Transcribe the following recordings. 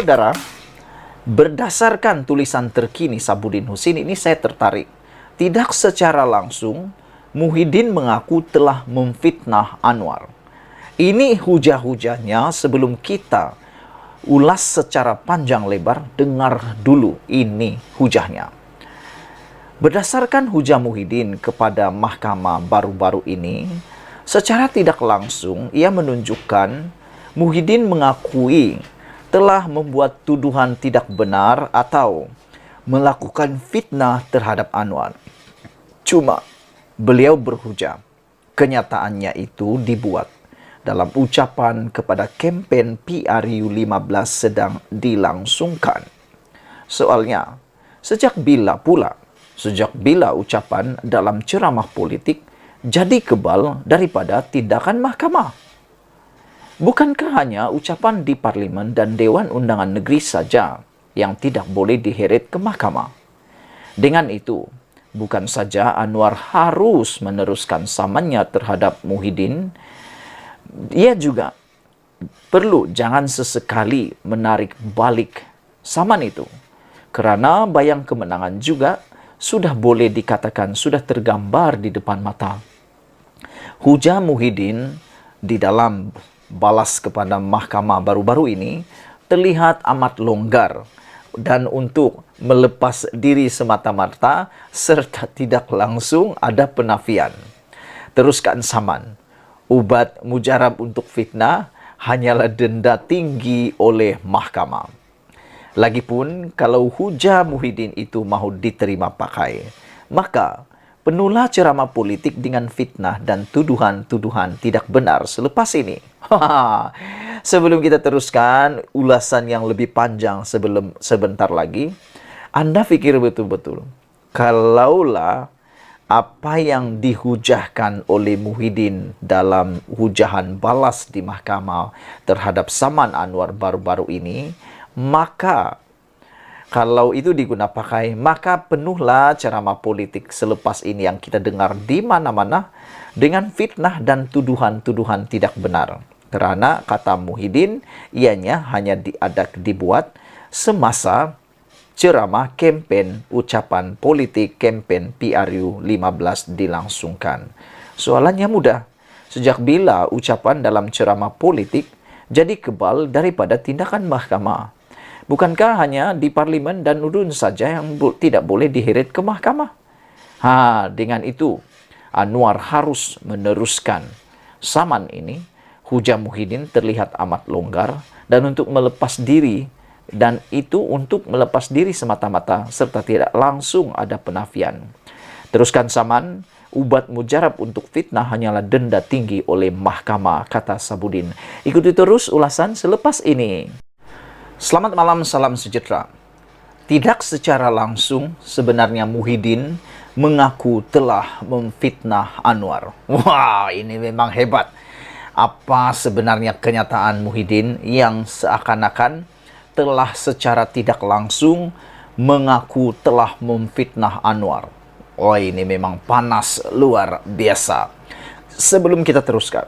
Saudara, berdasarkan tulisan terkini Sabudin Husin ini saya tertarik. Tidak secara langsung, Muhyiddin mengaku telah memfitnah Anwar. Ini hujah-hujahnya. Sebelum kita ulas secara panjang lebar, dengar dulu ini hujahnya. Berdasarkan hujah Muhyiddin kepada mahkamah baru-baru ini, secara tidak langsung ia menunjukkan Muhyiddin mengakui telah membuat tuduhan tidak benar atau melakukan fitnah terhadap Anwar. Cuma beliau berhujah, kenyataannya itu dibuat dalam ucapan kepada kempen PRU 15 sedang dilangsungkan. Soalnya, sejak bila ucapan dalam ceramah politik jadi kebal daripada tindakan mahkamah? Bukankah hanya ucapan di parlimen dan Dewan Undangan Negeri saja yang tidak boleh diheret ke mahkamah? Dengan itu, bukan saja Anwar harus meneruskan samannya terhadap Muhyiddin, ia juga perlu jangan sesekali menarik balik saman itu. Kerana bayang kemenangan juga sudah boleh dikatakan sudah tergambar di depan mata. Hujah Muhyiddin di dalam balas kepada mahkamah baru-baru ini terlihat amat longgar dan untuk melepas diri semata-mata serta tidak langsung ada penafian. Teruskan saman. Ubat mujarab untuk fitnah hanyalah denda tinggi oleh mahkamah. Lagipun kalau hujah Muhyiddin itu mahu diterima pakai, maka penuhlah ceramah politik dengan fitnah dan tuduhan-tuduhan tidak benar selepas ini. Sebelum kita teruskan ulasan yang lebih panjang sebentar lagi, Anda fikir betul-betul, kalaulah apa yang dihujahkan oleh Muhyiddin dalam hujahan balas di mahkamah terhadap saman Anwar baru-baru ini, maka kalau itu digunakan pakai, maka penuhlah ceramah politik selepas ini yang kita dengar di mana-mana dengan fitnah dan tuduhan-tuduhan tidak benar. Kerana kata Muhyiddin, ianya hanya dibuat semasa ceramah kempen ucapan politik kempen PRU 15 dilangsungkan. Soalannya mudah. Sejak bila ucapan dalam ceramah politik jadi kebal daripada tindakan mahkamah? Bukankah hanya di parlimen dan udun saja yang tidak boleh diheret ke mahkamah? Dengan itu, Anwar harus meneruskan saman ini. Hujah Muhyiddin terlihat amat longgar dan untuk melepas diri, dan itu untuk melepas diri semata-mata serta tidak langsung ada penafian. Teruskan saman. Ubat mujarab untuk fitnah hanyalah denda tinggi oleh mahkamah, kata Sabudin. Ikuti terus ulasan selepas ini. Selamat malam, salam sejahtera. Tidak secara langsung sebenarnya Muhyiddin mengaku telah memfitnah Anwar. Wah, ini memang hebat. Apa sebenarnya kenyataan Muhyiddin yang seakan-akan telah secara tidak langsung mengaku telah memfitnah Anwar? Oh, ini memang panas luar biasa. Sebelum kita teruskan,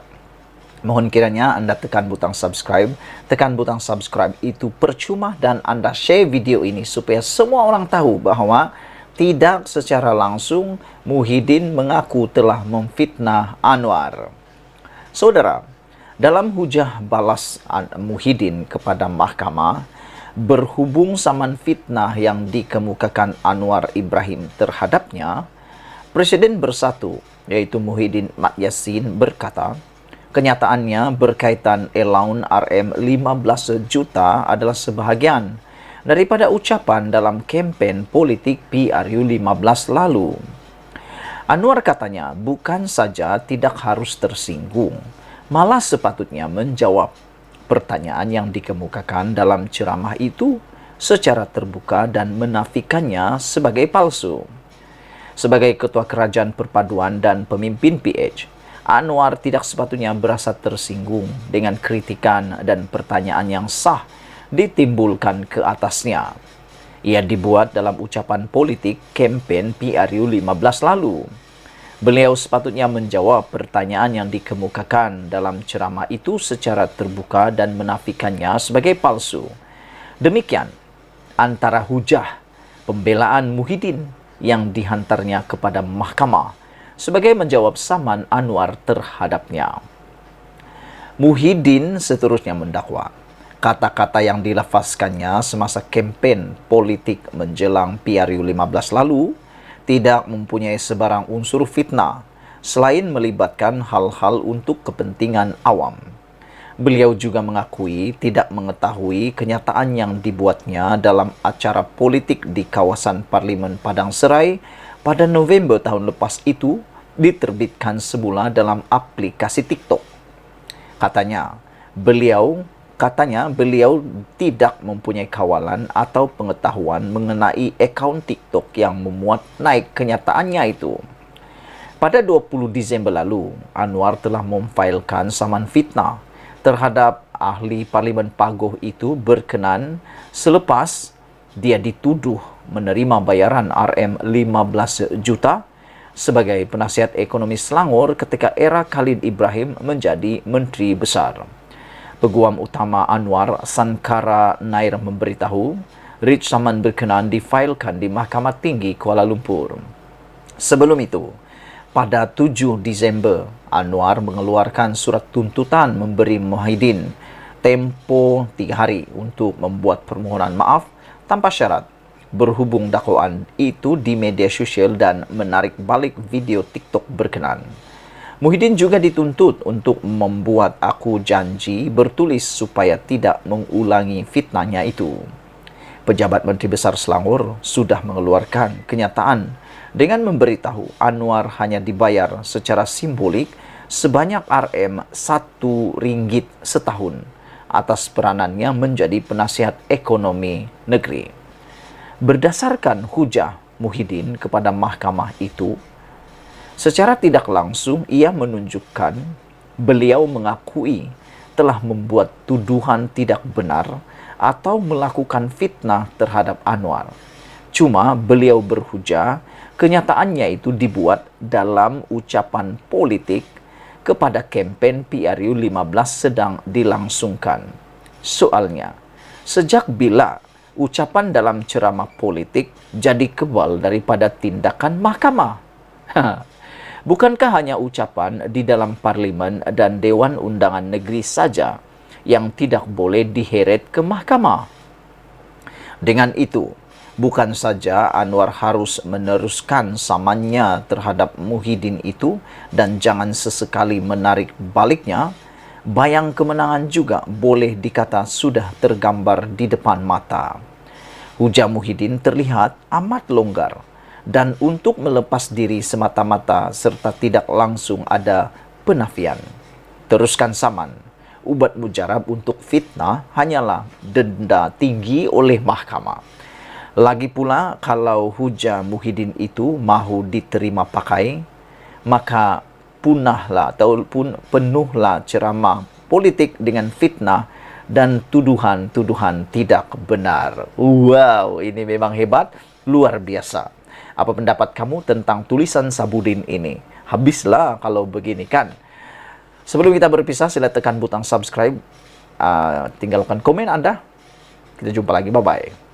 mohon kiranya Anda tekan butang subscribe. Tekan butang subscribe itu percuma dan Anda share video ini supaya semua orang tahu bahwa tidak secara langsung Muhyiddin mengaku telah memfitnah Anwar. Saudara, dalam hujah balas Muhyiddin kepada mahkamah, berhubung saman fitnah yang dikemukakan Anwar Ibrahim terhadapnya, Presiden Bersatu, yaitu Muhyiddin Mat Yassin, berkata, kenyataannya berkaitan allowance RM 15 juta adalah sebahagian daripada ucapan dalam kempen politik PRU 15 lalu. Anwar katanya bukan saja tidak harus tersinggung, malah sepatutnya menjawab pertanyaan yang dikemukakan dalam ceramah itu secara terbuka dan menafikannya sebagai palsu. Sebagai Ketua Kerajaan Perpaduan dan pemimpin PH, Anwar tidak sepatutnya berasa tersinggung dengan kritikan dan pertanyaan yang sah ditimbulkan ke atasnya. Ia dibuat dalam ucapan politik kempen PRU 15 lalu. Beliau sepatutnya menjawab pertanyaan yang dikemukakan dalam ceramah itu secara terbuka dan menafikannya sebagai palsu. Demikian antara hujah pembelaan Muhyiddin yang dihantarnya kepada mahkamah sebagai menjawab saman Anwar terhadapnya. Muhyiddin seterusnya mendakwa kata-kata yang dilafazkannya semasa kempen politik menjelang PRU 15 lalu tidak mempunyai sebarang unsur fitnah selain melibatkan hal-hal untuk kepentingan awam. Beliau juga mengakui tidak mengetahui kenyataan yang dibuatnya dalam acara politik di kawasan Parlimen Padang Serai pada November tahun lepas itu diterbitkan semula dalam aplikasi TikTok. Katanya beliau tidak mempunyai kawalan atau pengetahuan mengenai akaun TikTok yang memuat naik kenyataannya itu. Pada 20 Disember lalu, Anwar telah memfailkan saman fitnah terhadap ahli Parlimen Pagoh itu berkenan selepas dia dituduh menerima bayaran RM15 juta sebagai penasihat ekonomi Selangor ketika era Khalid Ibrahim menjadi Menteri Besar. Peguam utama Anwar, Sankara Nair, memberitahu writ saman berkenaan difailkan di Mahkamah Tinggi Kuala Lumpur. Sebelum itu, pada 7 Disember, Anwar mengeluarkan surat tuntutan memberi Muhyiddin tempo 3 hari untuk membuat permohonan maaf tanpa syarat berhubung dakwaan itu di media sosial dan menarik balik video TikTok berkenan. Muhyiddin juga dituntut untuk membuat aku janji bertulis supaya tidak mengulangi fitnahnya itu. Pejabat Menteri Besar Selangor sudah mengeluarkan kenyataan dengan memberitahu Anwar hanya dibayar secara simbolik sebanyak RM1 setahun atas peranannya menjadi penasihat ekonomi negeri. Berdasarkan hujah Muhyiddin kepada mahkamah itu, secara tidak langsung ia menunjukkan beliau mengakui telah membuat tuduhan tidak benar atau melakukan fitnah terhadap Anwar. Cuma beliau berhujah kenyataannya itu dibuat dalam ucapan politik kepada kempen PRU 15 sedang dilangsungkan. Soalnya, sejak bila ucapan dalam ceramah politik jadi kebal daripada tindakan mahkamah? Bukankah hanya ucapan di dalam Parlimen dan Dewan Undangan Negeri saja yang tidak boleh diheret ke mahkamah? Dengan itu, bukan saja Anwar harus meneruskan samannya terhadap Muhyiddin itu dan jangan sesekali menarik baliknya, bayang kemenangan juga boleh dikata sudah tergambar di depan mata. Hujah Muhyiddin terlihat amat longgar dan untuk melepas diri semata-mata serta tidak langsung ada penafian. Teruskan saman. Ubat mujarab untuk fitnah hanyalah denda tinggi oleh mahkamah. Lagi pula, kalau hujah Muhyiddin itu mahu diterima pakai, maka punahlah ataupun penuhlah ceramah politik dengan fitnah dan tuduhan-tuduhan tidak benar. Wow, ini memang hebat, luar biasa. Apa pendapat kamu tentang tulisan Sabudin ini? Habislah kalau begini kan. Sebelum kita berpisah, sila tekan butang subscribe, tinggalkan komen Anda. Kita jumpa lagi, bye-bye.